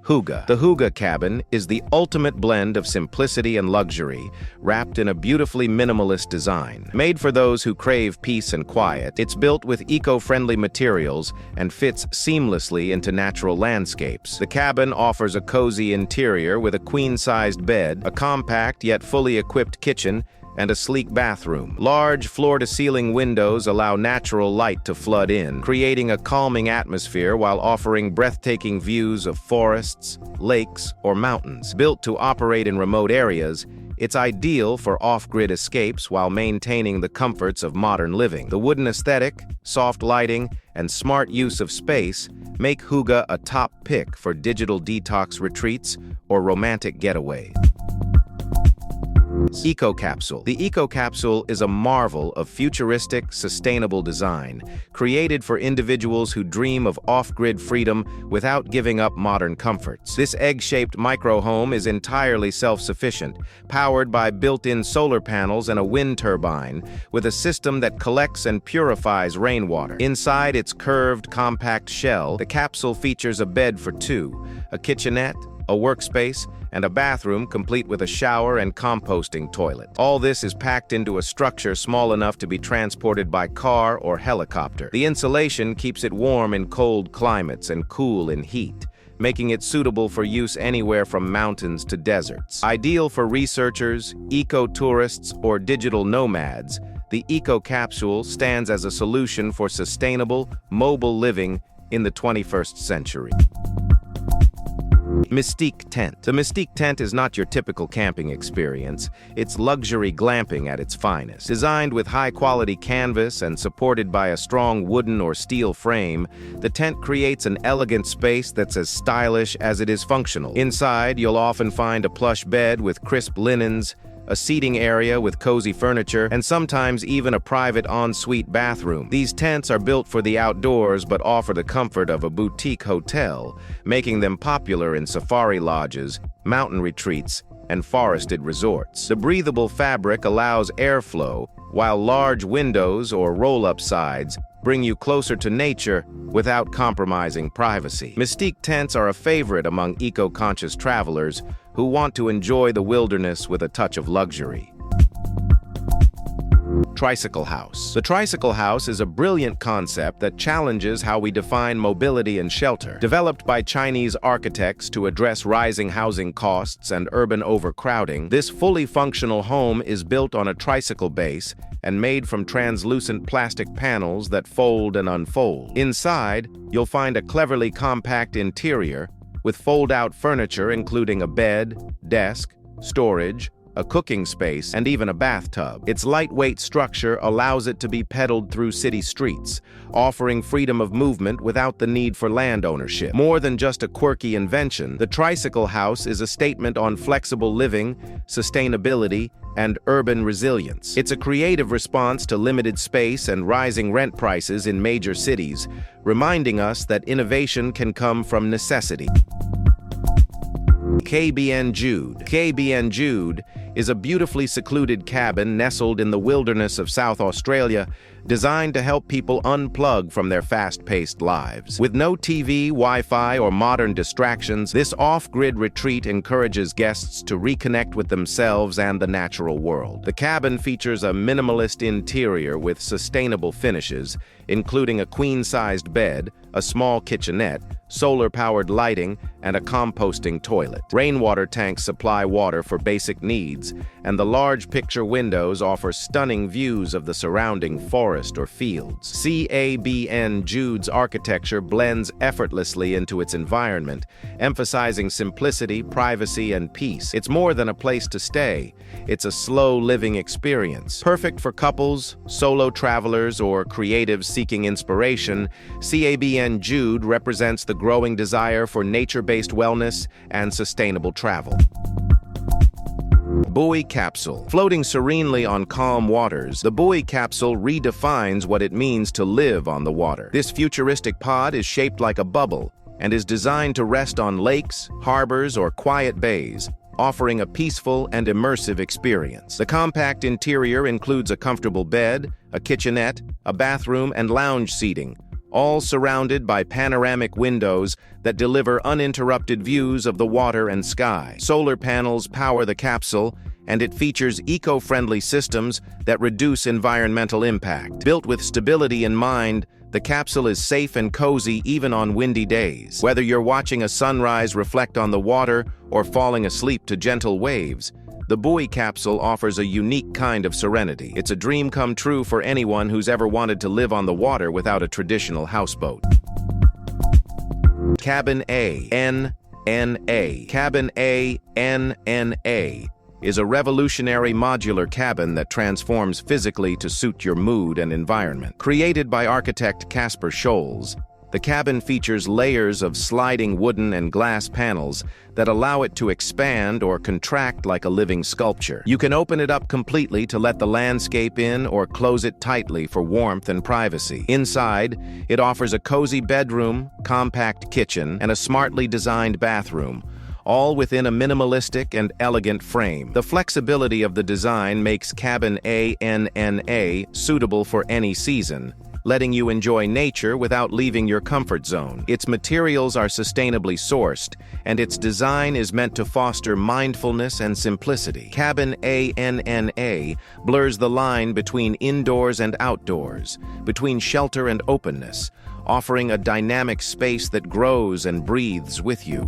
Hygge. The Hygge cabin is the ultimate blend of simplicity and luxury, wrapped in a beautifully minimalist design. Made for those who crave peace and quiet, it's built with eco-friendly materials and fits seamlessly into natural landscapes. The cabin offers a cozy interior with a queen-sized bed, a compact yet fully equipped kitchen, and a sleek bathroom. Large floor-to-ceiling windows allow natural light to flood in, creating a calming atmosphere while offering breathtaking views of forests, lakes, or mountains. Built to operate in remote areas, it's ideal for off-grid escapes while maintaining the comforts of modern living. The wooden aesthetic, soft lighting, and smart use of space make Hygge a top pick for digital detox retreats or romantic getaways. Eco-capsule. The eco-capsule is a marvel of futuristic, sustainable design, created for individuals who dream of off-grid freedom without giving up modern comforts. This egg-shaped micro-home is entirely self-sufficient, powered by built-in solar panels and a wind turbine, with a system that collects and purifies rainwater. Inside its curved, compact shell, the capsule features a bed for two, a kitchenette, a workspace, and a bathroom complete with a shower and composting toilet. All this is packed into a structure small enough to be transported by car or helicopter. The insulation keeps it warm in cold climates and cool in heat, making it suitable for use anywhere from mountains to deserts. Ideal for researchers, eco-tourists, or digital nomads, the eco-capsule stands as a solution for sustainable, mobile living in the 21st century. Mystique Tent. The Mystique Tent is not your typical camping experience. It's luxury glamping at its finest. Designed with high-quality canvas and supported by a strong wooden or steel frame, the tent creates an elegant space that's as stylish as it is functional. Inside, you'll often find a plush bed with crisp linens, a seating area with cozy furniture, and sometimes even a private ensuite bathroom. These tents are built for the outdoors but offer the comfort of a boutique hotel, making them popular in safari lodges, mountain retreats, and forested resorts. The breathable fabric allows airflow, while large windows or roll-up sides bring you closer to nature without compromising privacy. Mystique tents are a favorite among eco-conscious travelers who want to enjoy the wilderness with a touch of luxury. Tricycle house. The tricycle house is a brilliant concept that challenges how we define mobility and shelter. Developed by Chinese architects to address rising housing costs and urban overcrowding, this fully functional home is built on a tricycle base and made from translucent plastic panels that fold and unfold. Inside, you'll find a cleverly compact interior with fold-out furniture including a bed, desk, storage, a cooking space, and even a bathtub. Its lightweight structure allows it to be pedaled through city streets, offering freedom of movement without the need for land ownership. More than just a quirky invention, the tricycle house is a statement on flexible living, sustainability, and urban resilience. It's a creative response to limited space and rising rent prices in major cities, reminding us that innovation can come from necessity. KBN Jude. KBN Jude is a beautifully secluded cabin nestled in the wilderness of South Australia, designed to help people unplug from their fast-paced lives. With no TV, Wi-Fi, or modern distractions, this off-grid retreat encourages guests to reconnect with themselves and the natural world. The cabin features a minimalist interior with sustainable finishes, including a queen-sized bed, a small kitchenette, solar-powered lighting, and a composting toilet. Rainwater tanks supply water for basic needs, and the large picture windows offer stunning views of the surrounding forest or fields. KBN Jude's architecture blends effortlessly into its environment, emphasizing simplicity, privacy, and peace. It's more than a place to stay. It's a slow living experience. Perfect for couples, solo travelers, or creatives seeking inspiration, KBN Jude represents the growing desire for nature-based wellness and sustainable travel. Buoy capsule. Floating serenely on calm waters, the buoy capsule redefines what it means to live on the water. This futuristic pod is shaped like a bubble and is designed to rest on lakes, harbors, or quiet bays, offering a peaceful and immersive experience. The compact interior includes a comfortable bed, a kitchenette, a bathroom, and lounge seating, all surrounded by panoramic windows that deliver uninterrupted views of the water and sky. Solar panels power the capsule, and it features eco-friendly systems that reduce environmental impact. Built with stability in mind, the capsule is safe and cozy even on windy days. Whether you're watching a sunrise reflect on the water or falling asleep to gentle waves, the buoy capsule offers a unique kind of serenity. It's a dream come true for anyone who's ever wanted to live on the water without a traditional houseboat. Cabin A, NNA. Cabin A, NNA is a revolutionary modular cabin that transforms physically to suit your mood and environment. Created by architect Casper Scholes, the cabin features layers of sliding wooden and glass panels that allow it to expand or contract like a living sculpture. You can open it up completely to let the landscape in or close it tightly for warmth and privacy. Inside, it offers a cozy bedroom, compact kitchen, and a smartly designed bathroom, all within a minimalistic and elegant frame. The flexibility of the design makes Cabin ANNA suitable for any season, letting you enjoy nature without leaving your comfort zone. Its materials are sustainably sourced, and its design is meant to foster mindfulness and simplicity. Cabin ANNA blurs the line between indoors and outdoors, between shelter and openness, offering a dynamic space that grows and breathes with you.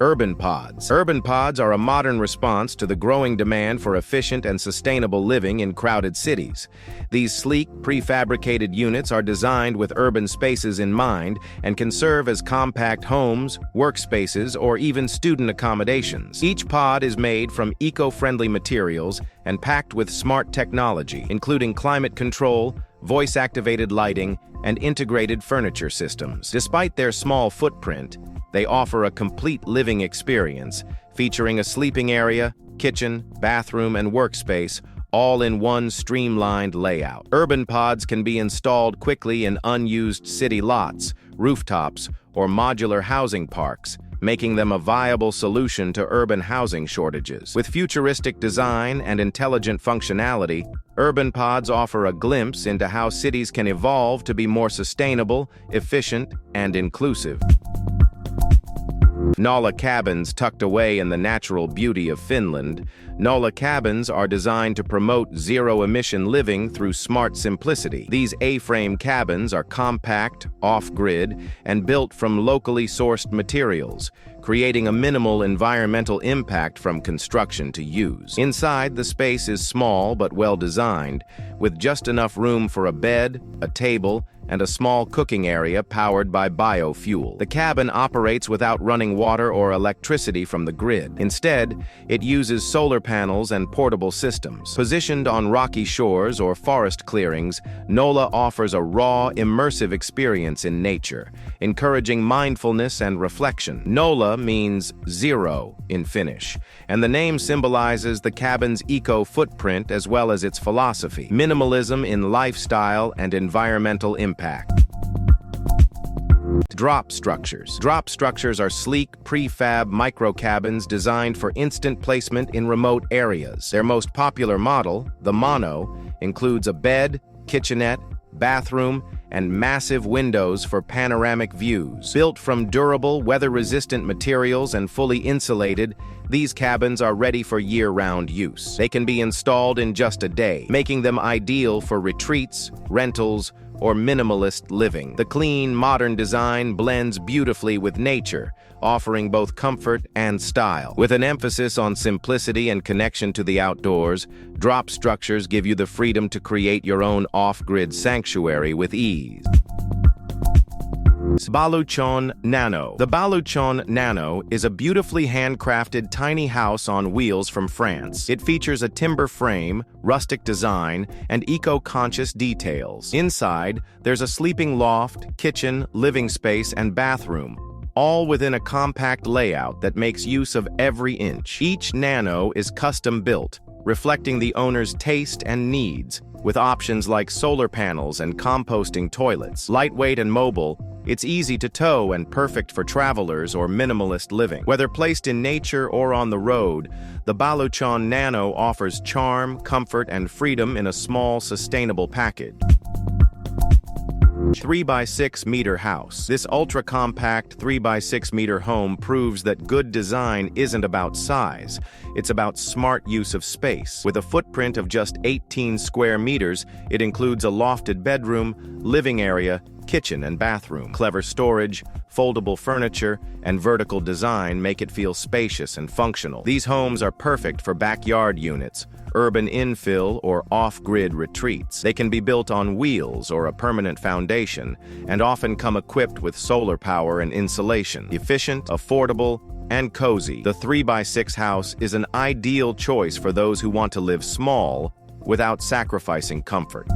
Urban pods. Urban pods are a modern response to the growing demand for efficient and sustainable living in crowded cities. These sleek, prefabricated units are designed with urban spaces in mind and can serve as compact homes, workspaces, or even student accommodations. Each pod is made from eco-friendly materials and packed with smart technology, including climate control, voice-activated lighting, and integrated furniture systems. Despite their small footprint, they offer a complete living experience, featuring a sleeping area, kitchen, bathroom, and workspace, all in one streamlined layout. Urban pods can be installed quickly in unused city lots, rooftops, or modular housing parks, making them a viable solution to urban housing shortages. With futuristic design and intelligent functionality, urban pods offer a glimpse into how cities can evolve to be more sustainable, efficient, and inclusive. Nolla cabins. Tucked away in the natural beauty of Finland, Nolla cabins are designed to promote zero-emission living through smart simplicity. These A-frame cabins are compact, off-grid, and built from locally sourced materials, creating a minimal environmental impact from construction to use. Inside, the space is small but well-designed, with just enough room for a bed, a table, and a small cooking area powered by biofuel. The cabin operates without running water or electricity from the grid. Instead, it uses solar panels and portable systems. Positioned on rocky shores or forest clearings, Nolla offers a raw, immersive experience in nature, encouraging mindfulness and reflection. Nolla means zero in Finnish, and the name symbolizes the cabin's eco-footprint as well as its philosophy: minimalism in lifestyle and environmental impact. Drop structures. Drop structures are sleek, prefab micro-cabins designed for instant placement in remote areas. Their most popular model, the Mono, includes a bed, kitchenette, bathroom, and massive windows for panoramic views. Built from durable, weather-resistant materials and fully insulated, these cabins are ready for year-round use. They can be installed in just a day, making them ideal for retreats, rentals, or minimalist living. The clean, modern design blends beautifully with nature, offering both comfort and style. With an emphasis on simplicity and connection to the outdoors, drop structures give you the freedom to create your own off-grid sanctuary with ease. Baluchon Nano. The Baluchon Nano is a beautifully handcrafted tiny house on wheels from France. It features a timber frame, rustic design, and eco-conscious details. Inside, there's a sleeping loft, kitchen, living space, and bathroom, all within a compact layout that makes use of every inch. Each Nano is custom-built, reflecting the owner's taste and needs, with options like solar panels and composting toilets. Lightweight and mobile, it's easy to tow and perfect for travelers or minimalist living. Whether placed in nature or on the road, the Baluchon Nano offers charm, comfort, and freedom in a small, sustainable package. 3 by 6 meter house. This ultra-compact 3 by 6 meter home proves that good design isn't about size. It's about smart use of space. With a footprint of just 18 square meters, it includes a lofted bedroom, living area, kitchen and bathroom. Clever storage, foldable furniture, and vertical design make it feel spacious and functional. These homes are perfect for backyard units, urban infill, or off-grid retreats. They can be built on wheels or a permanent foundation, and often come equipped with solar power and insulation. Efficient, affordable, and cozy, the 3 by 6 house is an ideal choice for those who want to live small without sacrificing comfort.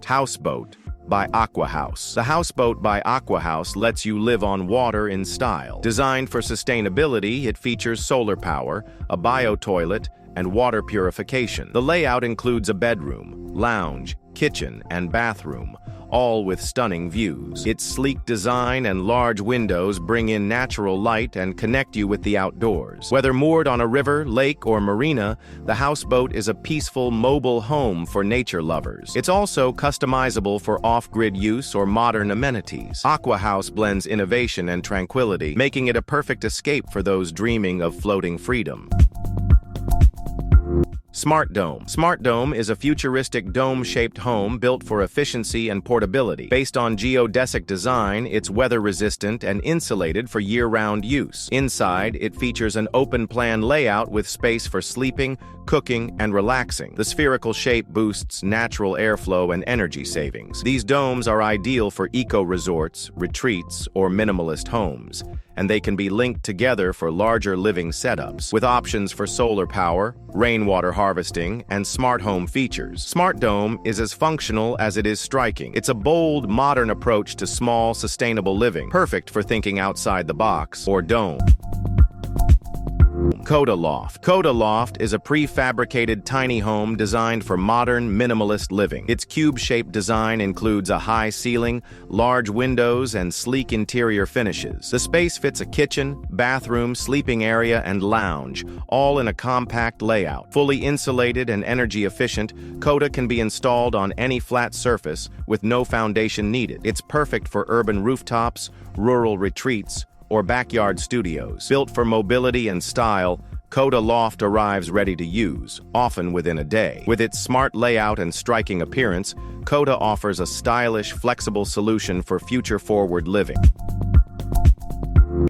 Houseboat by Aqua House. The Houseboat by Aqua House lets you live on water in style. Designed for sustainability, it features solar power, a bio-toilet, and water purification. The layout includes a bedroom, lounge, kitchen, and bathroom, all with stunning views. Its sleek design and large windows bring in natural light and connect you with the outdoors. Whether moored on a river, lake, or marina, the houseboat is a peaceful, mobile home for nature lovers. It's also customizable for off-grid use or modern amenities. Aqua House blends innovation and tranquility, making it a perfect escape for those dreaming of floating freedom. Smart Dome. Smart Dome is a futuristic dome-shaped home built for efficiency and portability. Based on geodesic design, it's weather-resistant and insulated for year-round use. Inside, it features an open-plan layout with space for sleeping, cooking, and relaxing. The spherical shape boosts natural airflow and energy savings. These domes are ideal for eco-resorts, retreats, or minimalist homes, and they can be linked together for larger living setups, with options for solar power, rainwater harvesting, and smart home features. Smart Dome is as functional as it is striking. It's a bold, modern approach to small, sustainable living, perfect for thinking outside the box or dome. Coda Loft. Coda Loft is a prefabricated tiny home designed for modern, minimalist living. Its cube-shaped design includes a high ceiling, large windows, and sleek interior finishes. The space fits a kitchen, bathroom, sleeping area, and lounge, all in a compact layout. Fully insulated and energy efficient, Coda can be installed on any flat surface with no foundation needed. It's perfect for urban rooftops, rural retreats, or backyard studios. Built for mobility and style, Coda Loft arrives ready to use, often within a day. With its smart layout and striking appearance, Coda offers a stylish, flexible solution for future-forward living.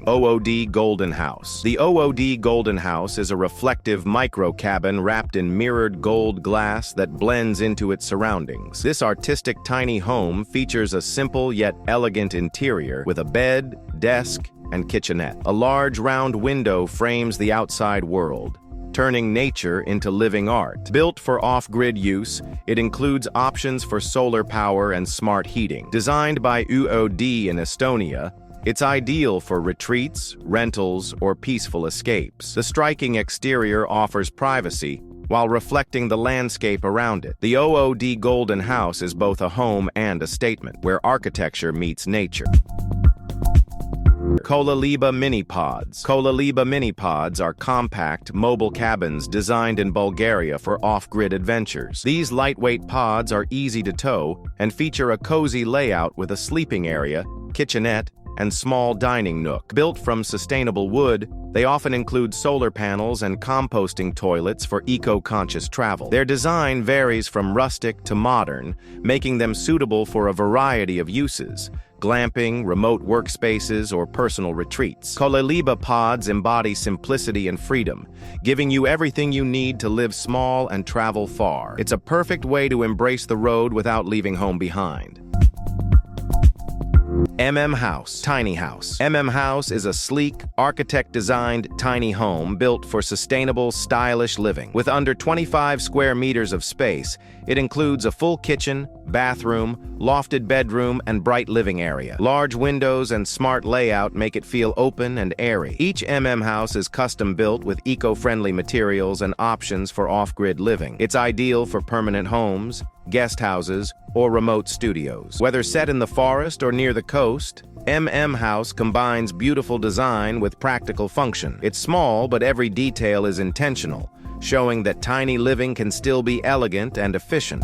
OOD Golden House. The OOD Golden House is a reflective micro-cabin wrapped in mirrored gold glass that blends into its surroundings. This artistic tiny home features a simple yet elegant interior with a bed, desk, and kitchenette. A large round window frames the outside world, turning nature into living art. Built for off-grid use, it includes options for solar power and smart heating. Designed by UOD in Estonia, it's ideal for retreats, rentals, or peaceful escapes. The striking exterior offers privacy while reflecting the landscape around it. The OOD Golden House is both a home and a statement, where architecture meets nature. Kolaliba Mini Pods. Kolaliba Mini Pods are compact, mobile cabins designed in Bulgaria for off-grid adventures. These lightweight pods are easy to tow and feature a cozy layout with a sleeping area, kitchenette, and small dining nook. Built from sustainable wood, they often include solar panels and composting toilets for eco-conscious travel. Their design varies from rustic to modern, making them suitable for a variety of uses: glamping, remote workspaces, or personal retreats. Kolaliba pods embody simplicity and freedom, giving you everything you need to live small and travel far. It's a perfect way to embrace the road without leaving home behind. House. Tiny House. House is a sleek, architect-designed tiny home built for sustainable, stylish living. With under 25 square meters of space, it includes a full kitchen, bathroom, lofted bedroom, and bright living area. Large windows and smart layout make it feel open and airy. Each house is custom-built with eco-friendly materials and options for off-grid living. It's ideal for permanent homes, guest houses, or remote studios. Whether set in the forest or near the coast, House combines beautiful design with practical function. It's small, but every detail is intentional, showing that tiny living can still be elegant and efficient.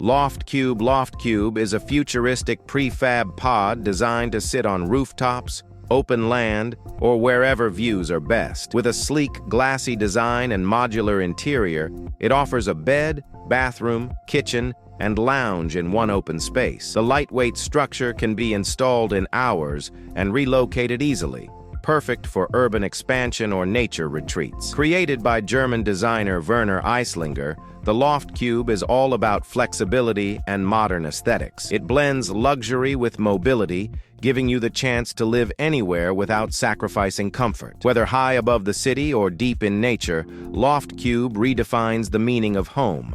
Loft Cube is a futuristic prefab pod designed to sit on rooftops, open land, or wherever views are best. With a sleek, glassy design and modular interior, it offers a bed, bathroom, kitchen, and lounge in one open space. The lightweight structure can be installed in hours and relocated easily, perfect for urban expansion or nature retreats. Created by German designer Werner Eislinger, the Loft Cube is all about flexibility and modern aesthetics. It blends luxury with mobility, giving you the chance to live anywhere without sacrificing comfort. Whether high above the city or deep in nature, Loft Cube redefines the meaning of home.